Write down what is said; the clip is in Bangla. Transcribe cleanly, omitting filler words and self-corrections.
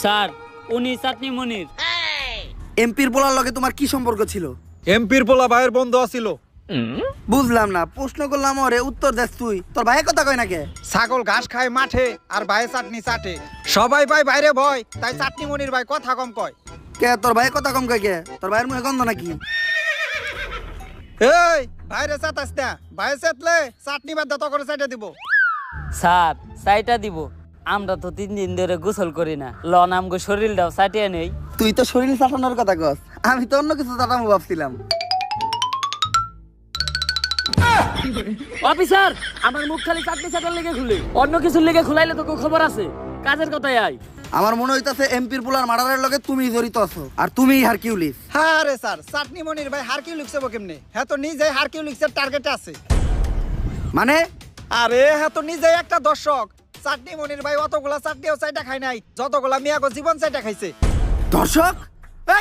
স্যার উনি চাটনি মনির। এমপির পোলার লগে তোমার কি সম্পর্ক ছিল? এমপির পোলা ভাইয়ের বন্ধু আছিল। বুঝলাম না, প্রশ্ন করলাম ওরে উত্তর দেস তুই। তোর ভাই কথা কয় না কে? ছাগল ঘাস খায় মাঠে আর ভাই চাটনি চাটে। সবাই ভাই বাইরে ভয়, তাই চাটনি মনির ভাই কথা কম কয়। কে তোর ভাই কথা কম কয় কে? তোর ভাইয়ের মুখে গন্ধ নাকি? এই ভাইরে চাটাস না, ভাই চাটলে চাটনি বাদ দত করে চাইটা দিব। স্যার চাইটা দিব। আমরা তো 3 দিন ধরে গোসল করি না, লন আমগো শরীরটাও চাটিয়ে নেই। তুই তো শরীর চাটানোর কথা কস, আমি তো অন্য কিছু চাটামো ভাবছিলাম। অফিসার আমার মুখ খালি চাটনি চাটার লেগে খুলে, অন্য কিছুর লেগে খুলাইলে তো খবর আছে। কাজের কথাই আয়। আমার মনে হইতাছে এমপির পোলার মার্ডারের লগে তুমি জড়িত আছো, আর তুমিই হারকিউলিস। হ্যাঁ রে স্যার, চাটনি মনির ভাই হারকিউলিক্স হবো কেমনে? হ্যাঁ তো নিজে হারকিউলিক্সের টার্গেটে আছে। মানে আরে হ্যাঁ তো নিজে একটা দর্শক। চাটনি মনির ভাই অতগুলা চাটনিও চাইটা খায় নাই যতগুলা মিয়াগো জীবন চাইটা খাইছে। দর্শক?